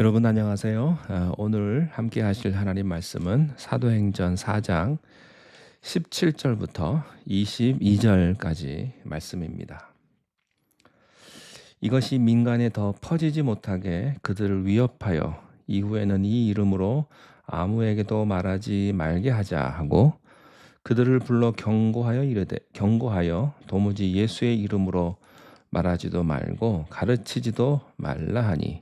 여러분 안녕하세요. 오늘 함께 하실 하나님 말씀은 사도행전 4장 17절부터 22절까지 말씀입니다. 이것이 민간에 더 퍼지지 못하게 그들을 위협하여 이후에는 이 이름으로 아무에게도 말하지 말게 하자 하고 그들을 불러 경고하여 도무지 예수의 이름으로 말하지도 말고 가르치지도 말라 하니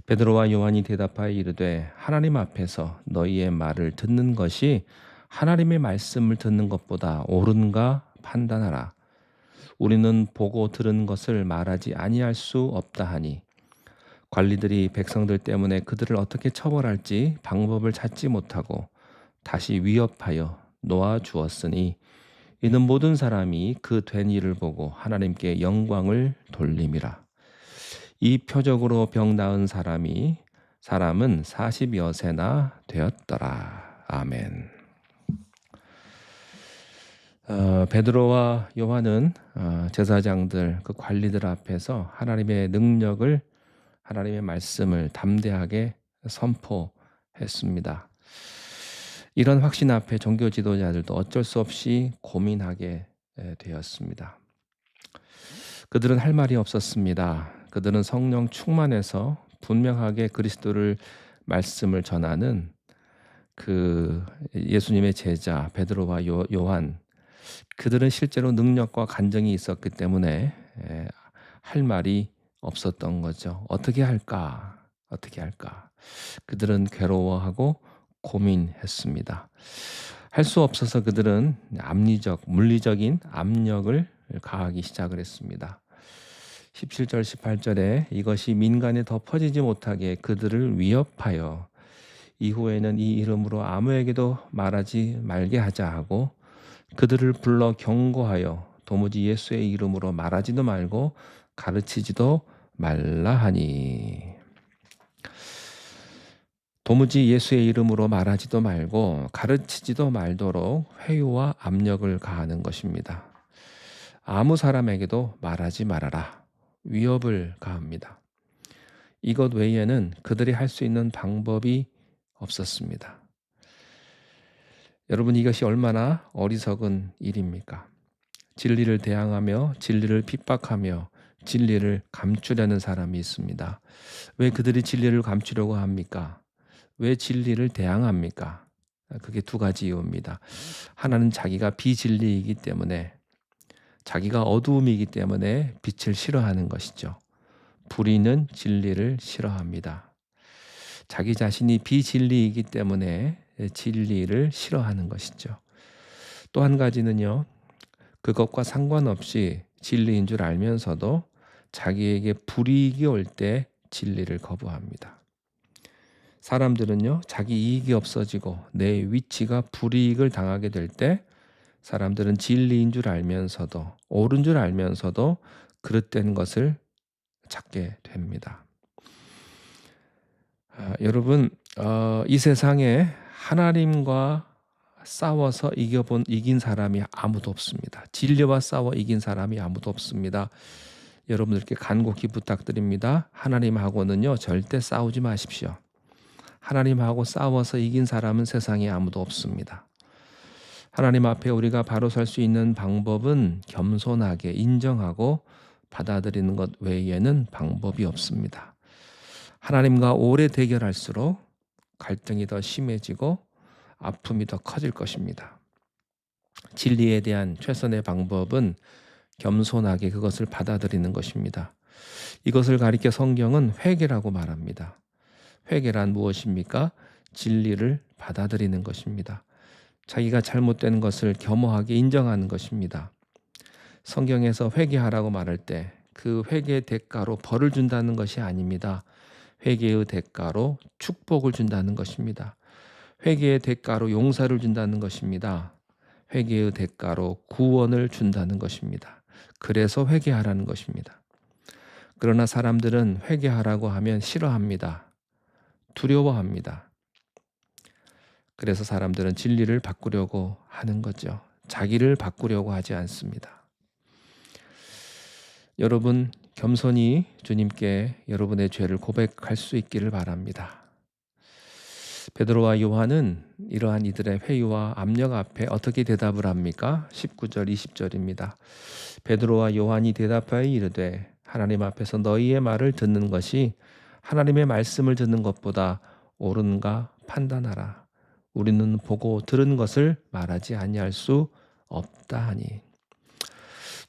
베드로와 요한이 대답하여 이르되 하나님 앞에서 너희의 말을 듣는 것이 하나님의 말씀을 듣는 것보다 옳은가 판단하라. 우리는 보고 들은 것을 말하지 아니할 수 없다 하니 관리들이 백성들 때문에 그들을 어떻게 처벌할지 방법을 찾지 못하고 다시 위협하여 놓아 주었으니 이는 모든 사람이 그 된 일을 보고 하나님께 영광을 돌림이라. 이 표적으로 병 나은 사람은 40여 세나 되었더라. 아멘. 베드로와 요한은 제사장들, 그 관리들 앞에서 하나님의 능력을, 하나님의 말씀을 담대하게 선포했습니다. 이런 확신 앞에 종교 지도자들도 어쩔 수 없이 고민하게 되었습니다. 그들은 할 말이 없었습니다. 그들은 성령 충만해서 분명하게 그리스도를 말씀을 전하는 그 예수님의 제자 베드로와 요한, 그들은 실제로 능력과 간정이 있었기 때문에 할 말이 없었던 거죠. 어떻게 할까? 그들은 괴로워하고 고민했습니다. 할 수 없어서 그들은 물리적인 압력을 가하기 시작을 했습니다. 17절 18절에 이것이 민간에 더 퍼지지 못하게 그들을 위협하여 이후에는 이 이름으로 아무에게도 말하지 말게 하자 하고 그들을 불러 경고하여 도무지 예수의 이름으로 말하지도 말고 가르치지도 말라 하니, 도무지 예수의 이름으로 말하지도 말고 가르치지도 말도록 회유와 압력을 가하는 것입니다. 아무 사람에게도 말하지 말아라. 위협을 가합니다. 이것 외에는 그들이 할 수 있는 방법이 없었습니다. 여러분, 이것이 얼마나 어리석은 일입니까? 진리를 대항하며 진리를 핍박하며 진리를 감추려는 사람이 있습니다. 왜 그들이 진리를 감추려고 합니까? 왜 진리를 대항합니까? 그게 두 가지 이유입니다. 하나는 자기가 비진리이기 때문에, 자기가 어두움이기 때문에 빛을 싫어하는 것이죠. 불의는 진리를 싫어합니다. 자기 자신이 비진리이기 때문에 진리를 싫어하는 것이죠. 또 한 가지는요, 그것과 상관없이 진리인 줄 알면서도 자기에게 불이익이 올 때 진리를 거부합니다. 사람들은요, 자기 이익이 없어지고 내 위치가 불이익을 당하게 될 때 사람들은 진리인 줄 알면서도, 옳은 줄 알면서도 그릇된 것을 찾게 됩니다. 여러분, 이 세상에 하나님과 싸워서 이긴 사람이 아무도 없습니다. 진리와 싸워 이긴 사람이 아무도 없습니다. 여러분들께 간곡히 부탁드립니다. 하나님하고는요, 절대 싸우지 마십시오. 하나님하고 싸워서 이긴 사람은 세상에 아무도 없습니다. 하나님 앞에 우리가 바로 설 수 있는 방법은 겸손하게 인정하고 받아들이는 것 외에는 방법이 없습니다. 하나님과 오래 대결할수록 갈등이 더 심해지고 아픔이 더 커질 것입니다. 진리에 대한 최선의 방법은 겸손하게 그것을 받아들이는 것입니다. 이것을 가리켜 성경은 회개라고 말합니다. 회개란 무엇입니까? 진리를 받아들이는 것입니다. 자기가 잘못된 것을 겸허하게 인정하는 것입니다. 성경에서 회개하라고 말할 때 그 회개의 대가로 벌을 준다는 것이 아닙니다. 회개의 대가로 축복을 준다는 것입니다. 회개의 대가로 용서를 준다는 것입니다. 회개의 대가로 구원을 준다는 것입니다. 그래서 회개하라는 것입니다. 그러나 사람들은 회개하라고 하면 싫어합니다. 두려워합니다. 그래서 사람들은 진리를 바꾸려고 하는 거죠. 자기를 바꾸려고 하지 않습니다. 여러분, 겸손히 주님께 여러분의 죄를 고백할 수 있기를 바랍니다. 베드로와 요한은 이러한 이들의 회의와 압력 앞에 어떻게 대답을 합니까? 19절 20절입니다. 베드로와 요한이 대답하여 이르되 하나님 앞에서 너희의 말을 듣는 것이 하나님의 말씀을 듣는 것보다 옳은가 판단하라. 우리는 보고 들은 것을 말하지 아니할 수 없다 하니.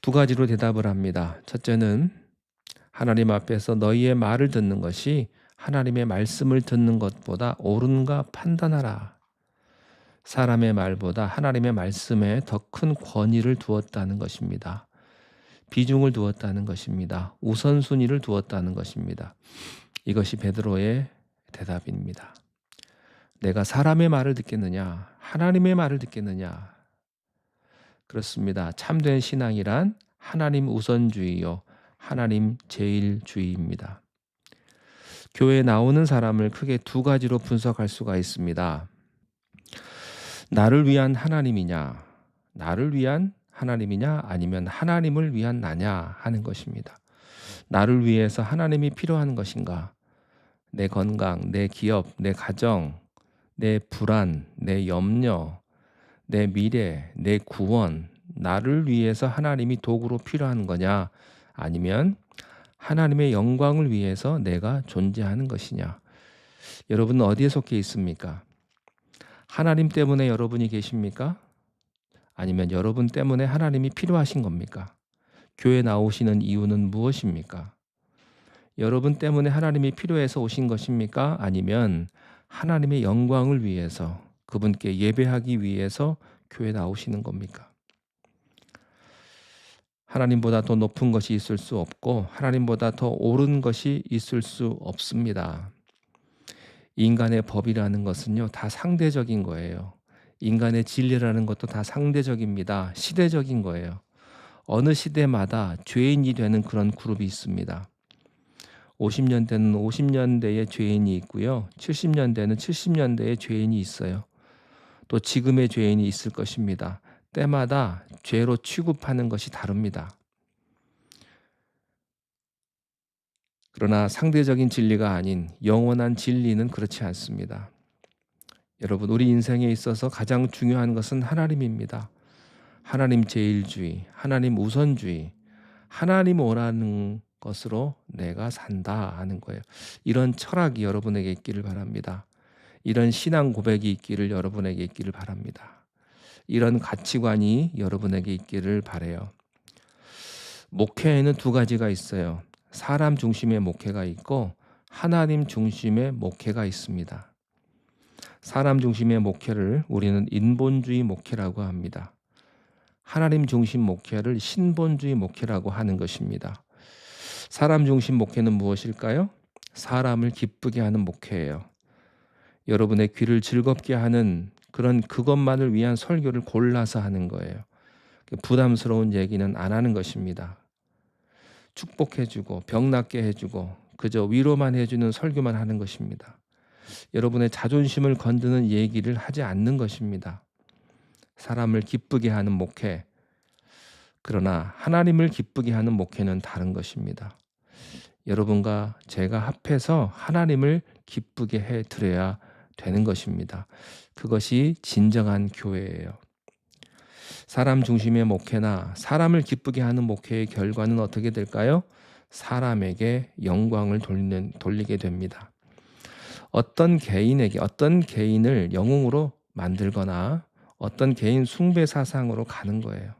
두 가지로 대답을 합니다. 첫째는 하나님 앞에서 너희의 말을 듣는 것이 하나님의 말씀을 듣는 것보다 옳은가 판단하라. 사람의 말보다 하나님의 말씀에 더 큰 권위를 두었다는 것입니다. 비중을 두었다는 것입니다. 우선순위를 두었다는 것입니다. 이것이 베드로의 대답입니다. 내가 사람의 말을 듣겠느냐, 하나님의 말을 듣겠느냐. 그렇습니다. 참된 신앙이란 하나님 우선주의요, 하나님 제일주의입니다. 교회에 나오는 사람을 크게 두 가지로 분석할 수가 있습니다. 나를 위한 하나님이냐, 나를 위한 하나님이냐, 아니면 하나님을 위한 나냐 하는 것입니다. 나를 위해서 하나님이 필요한 것인가? 내 건강, 내 기업, 내 가정, 내 불안, 내 염려, 내 미래, 내 구원, 나를 위해서 하나님이 도구로 필요한 거냐? 아니면 하나님의 영광을 위해서 내가 존재하는 것이냐? 여러분은 어디에 속해 있습니까? 하나님 때문에 여러분이 계십니까? 아니면 여러분 때문에 하나님이 필요하신 겁니까? 교회 나오시는 이유는 무엇입니까? 여러분 때문에 하나님이 필요해서 오신 것입니까? 아니면 하나님의 영광을 위해서 그분께 예배하기 위해서 교회 나오시는 겁니까? 하나님보다 더 높은 것이 있을 수 없고 하나님보다 더 옳은 것이 있을 수 없습니다. 인간의 법이라는 것은요, 다 상대적인 거예요. 인간의 진리라는 것도 다 상대적입니다. 시대적인 거예요. 어느 시대마다 죄인이 되는 그런 그룹이 있습니다. 50년대는 50년대의 죄인이 있고요. 70년대는 70년대의 죄인이 있어요. 또 지금의 죄인이 있을 것입니다. 때마다 죄로 취급하는 것이 다릅니다. 그러나 상대적인 진리가 아닌 영원한 진리는 그렇지 않습니다. 여러분, 우리 인생에 있어서 가장 중요한 것은 하나님입니다. 하나님 제일주의, 하나님 우선주의, 하나님 원하는 것으로 내가 산다 하는 거예요. 이런 철학이 여러분에게 있기를 바랍니다. 이런 신앙 고백이 있기를 여러분에게 있기를 바랍니다. 이런 가치관이 여러분에게 있기를 바라요. 목회에는 두 가지가 있어요. 사람 중심의 목회가 있고 하나님 중심의 목회가 있습니다. 사람 중심의 목회를 우리는 인본주의 목회라고 합니다. 하나님 중심 목회를 신본주의 목회라고 하는 것입니다. 사람 중심 목회는 무엇일까요? 사람을 기쁘게 하는 목회예요. 여러분의 귀를 즐겁게 하는 그것만을 위한 설교를 골라서 하는 거예요. 부담스러운 얘기는 안 하는 것입니다. 축복해주고 병 낫게 해주고 그저 위로만 해주는 설교만 하는 것입니다. 여러분의 자존심을 건드는 얘기를 하지 않는 것입니다. 사람을 기쁘게 하는 목회, 그러나 하나님을 기쁘게 하는 목회는 다른 것입니다. 여러분과 제가 합해서 하나님을 기쁘게 해드려야 되는 것입니다. 그것이 진정한 교회예요. 사람 중심의 목회나 사람을 기쁘게 하는 목회의 결과는 어떻게 될까요? 사람에게 영광을 돌리게 됩니다. 어떤 개인을 영웅으로 만들거나 어떤 개인 숭배 사상으로 가는 거예요.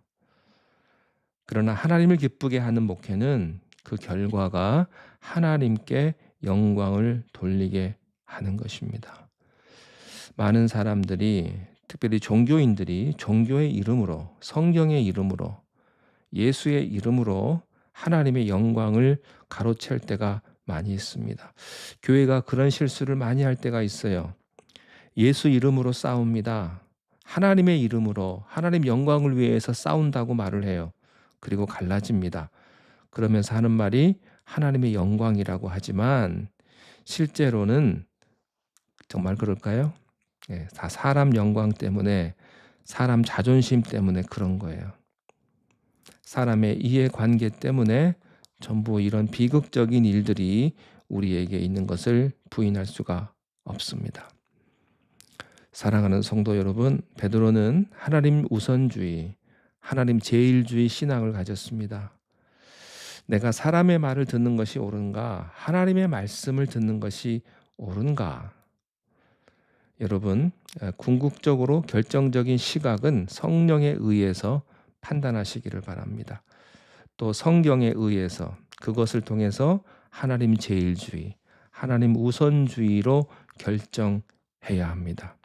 그러나 하나님을 기쁘게 하는 목회는 그 결과가 하나님께 영광을 돌리게 하는 것입니다. 많은 사람들이, 특별히 종교인들이 종교의 이름으로, 성경의 이름으로, 예수의 이름으로 하나님의 영광을 가로챌 때가 많이 있습니다. 교회가 그런 실수를 많이 할 때가 있어요. 예수 이름으로 싸웁니다. 하나님의 이름으로 하나님 영광을 위해서 싸운다고 말을 해요. 그리고 갈라집니다. 그러면서 하는 말이 하나님의 영광이라고 하지만 실제로는 정말 그럴까요? 다 사람 영광 때문에, 사람 자존심 때문에 그런 거예요. 사람의 이해관계 때문에 전부 이런 비극적인 일들이 우리에게 있는 것을 부인할 수가 없습니다. 사랑하는 성도 여러분, 베드로는 하나님 우선주의, 하나님 제일주의 신앙을 가졌습니다. 내가 사람의 말을 듣는 것이 옳은가? 하나님의 말씀을 듣는 것이 옳은가? 여러분, 궁극적으로 결정적인 시각은 성령에 의해서 판단하시기를 바랍니다. 또 성경에 의해서 그것을 통해서 하나님 제일주의, 하나님 우선주의로 결정해야 합니다.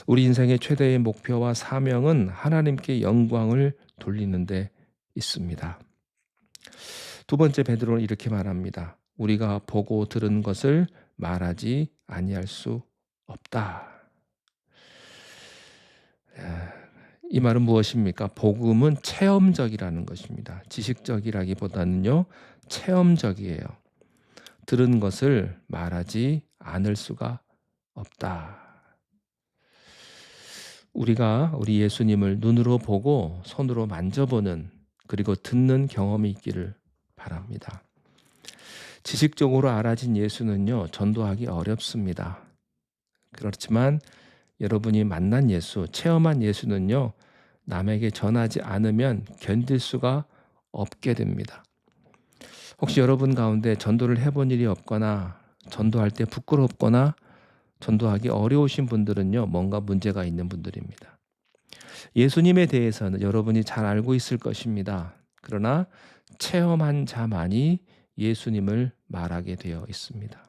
우리 인생의 최대의 목표와 사명은 하나님께 영광을 돌리는 데 있습니다. 두 번째, 베드로는 이렇게 말합니다. 우리가 보고 들은 것을 말하지 아니할 수 없다. 이 말은 무엇입니까? 복음은 체험적이라는 것입니다. 지식적이라기보다는요, 체험적이에요. 들은 것을 말하지 않을 수가 없다. 우리가 우리 예수님을 눈으로 보고 손으로 만져보는, 그리고 듣는 경험이 있기를 바랍니다. 지식적으로 알아진 예수는요, 전도하기 어렵습니다. 그렇지만 여러분이 만난 예수, 체험한 예수는요, 남에게 전하지 않으면 견딜 수가 없게 됩니다. 혹시 여러분 가운데 전도를 해본 일이 없거나 전도할 때 부끄럽거나 전도하기 어려우신 분들은요, 뭔가 문제가 있는 분들입니다. 예수님에 대해서는 여러분이 잘 알고 있을 것입니다. 그러나 체험한 자만이 예수님을 말하게 되어 있습니다.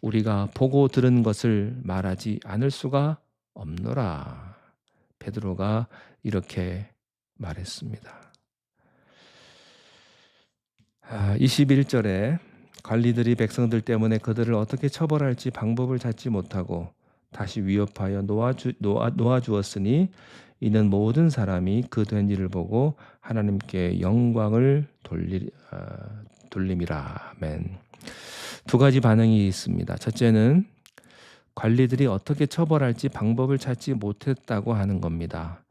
우리가 보고 들은 것을 말하지 않을 수가 없노라. 베드로가 이렇게 말했습니다. 21절에 관리들이 백성들 때문에 그들을 어떻게 처벌할지 방법을 찾지 못하고 다시 위협하여 놓아주었으니 이는 모든 사람이 그 된 일을 보고 하나님께 영광을 돌림이라. 아멘. 두 가지 반응이 있습니다. 첫째는 관리들이 어떻게 처벌할지 방법을 찾지 못했다고 하는 겁니다.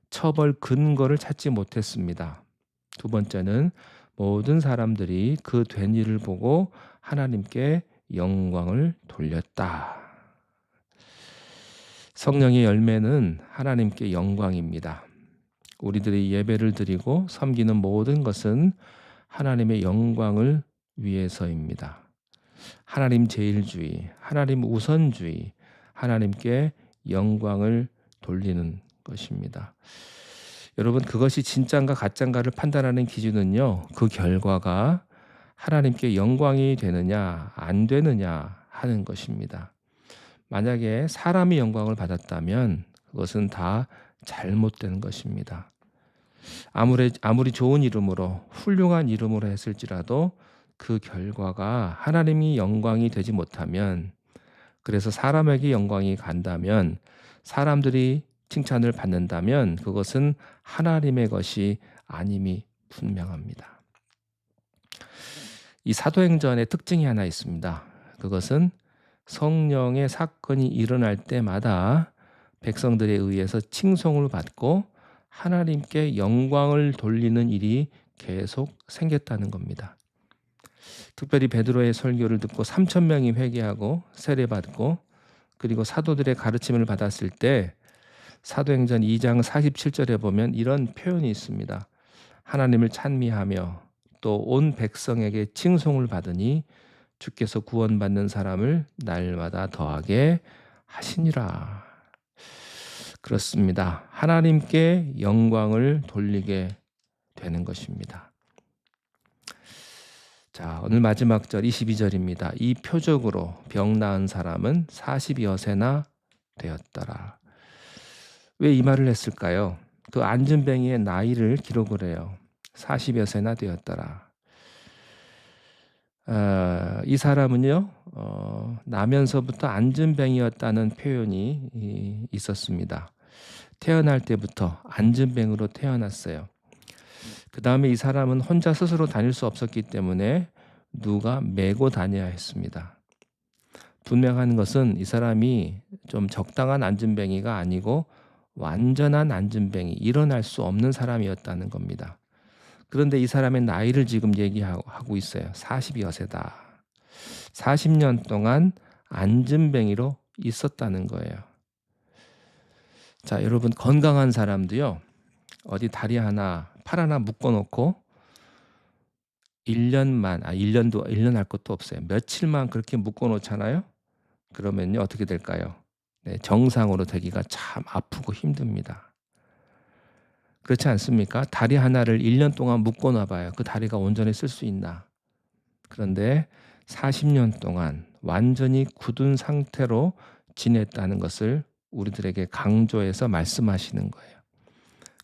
처벌 근거를 찾지 못했습니다. 두 번째는 모든 사람들이 그 된 일을 보고 하나님께 영광을 돌렸다. 성령의 열매는 하나님께 영광입니다. 우리들이 예배를 드리고 섬기는 모든 것은 하나님의 영광을 위해서입니다. 하나님 제일주의, 하나님 우선주의, 하나님께 영광을 돌리는 것입니다. 여러분, 그것이 진짜인가 가짜인가를 판단하는 기준은요, 그 결과가 하나님께 영광이 되느냐 안 되느냐 하는 것입니다. 만약에 사람이 영광을 받았다면 그것은 다 잘못된 것입니다. 아무리 좋은 이름으로 훌륭한 이름으로 했을지라도 그 결과가 하나님이 영광이 되지 못하면, 그래서 사람에게 영광이 간다면, 사람들이 칭찬을 받는다면 그것은 하나님의 것이 아님이 분명합니다. 이 사도행전의 특징이 하나 있습니다. 그것은 성령의 사건이 일어날 때마다 백성들에 의해서 칭송을 받고 하나님께 영광을 돌리는 일이 계속 생겼다는 겁니다. 특별히 베드로의 설교를 듣고 3,000명이 회개하고 세례받고 그리고 사도들의 가르침을 받았을 때 사도행전 2장 47절에 보면 이런 표현이 있습니다. 하나님을 찬미하며 또 온 백성에게 칭송을 받으니 주께서 구원받는 사람을 날마다 더하게 하시니라. 그렇습니다. 하나님께 영광을 돌리게 되는 것입니다. 자, 오늘 마지막 절 22절입니다. 이 표적으로 병 나은 사람은 40여세나 되었더라. 왜 이 말을 했을까요? 그 안진뱅이의 나이를 기록을 해요. 40여세나 되었더라. 이 사람은요, 나면서부터 안진뱅이였다는 표현이 있었습니다. 태어날 때부터 안진뱅으로 태어났어요. 그 다음에 이 사람은 혼자 스스로 다닐 수 없었기 때문에 누가 메고 다녀야 했습니다. 분명한 것은 이 사람이 좀 적당한 안진뱅이가 아니고 완전한 안진뱅이, 일어날 수 없는 사람이었다는 겁니다. 그런데 이 사람의 나이를 지금 얘기하고 있어요. 40여세다. 40년 동안 안진뱅이로 있었다는 거예요. 자, 여러분 건강한 사람도요. 어디 다리 하나, 팔 하나 묶어 놓고 1년 할 것도 없어요. 며칠만 그렇게 묶어 놓잖아요. 그러면요 어떻게 될까요? 네, 정상으로 되기가 참 아프고 힘듭니다. 그렇지 않습니까? 다리 하나를 1년 동안 묶어 놔 봐요. 그 다리가 온전히 쓸 수 있나? 그런데 40년 동안 완전히 굳은 상태로 지냈다는 것을 우리들에게 강조해서 말씀하시는 거예요.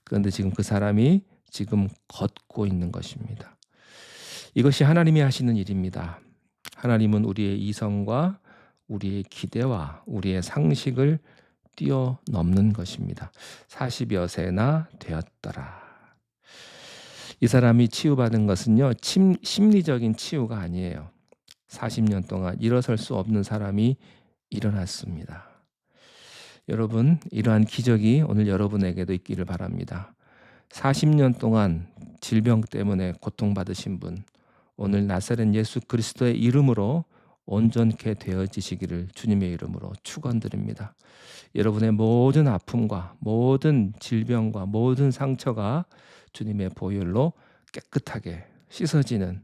그런데 지금 그 사람이 지금 걷고 있는 것입니다. 이것이 하나님이 하시는 일입니다. 하나님은 우리의 이성과 우리의 기대와 우리의 상식을 뛰어넘는 것입니다. 40여 세나 되었더라. 이 사람이 치유받은 것은요, 심리적인 치유가 아니에요. 40년 동안 일어설 수 없는 사람이 일어났습니다. 여러분, 이러한 기적이 오늘 여러분에게도 있기를 바랍니다. 40년 동안 질병 때문에 고통받으신 분, 오늘 나사렛 예수 그리스도의 이름으로 온전케 되어지시기를 주님의 이름으로 축원드립니다. 여러분의 모든 아픔과 모든 질병과 모든 상처가 주님의 보혈로 깨끗하게 씻어지는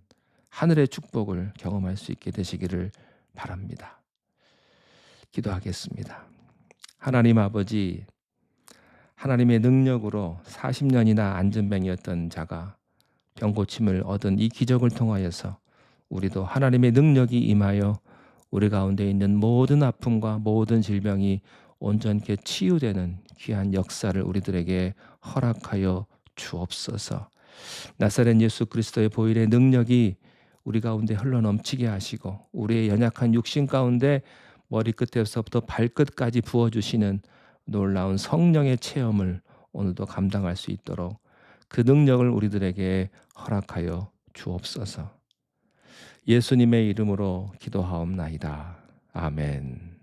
하늘의 축복을 경험할 수 있게 되시기를 바랍니다. 기도하겠습니다. 하나님 아버지, 하나님의 능력으로 40년이나 안진뱅이였던 자가 병고침을 얻은 이 기적을 통하여서 우리도 하나님의 능력이 임하여 우리 가운데 있는 모든 아픔과 모든 질병이 온전케 치유되는 귀한 역사를 우리들에게 허락하여 주옵소서. 나사렛 예수 그리스도의 보혈의 능력이 우리 가운데 흘러넘치게 하시고 우리의 연약한 육신 가운데 머리끝에서부터 발끝까지 부어주시는 놀라운 성령의 체험을 오늘도 감당할 수 있도록 그 능력을 우리들에게 허락하여 주옵소서. 예수님의 이름으로 기도하옵나이다. 아멘.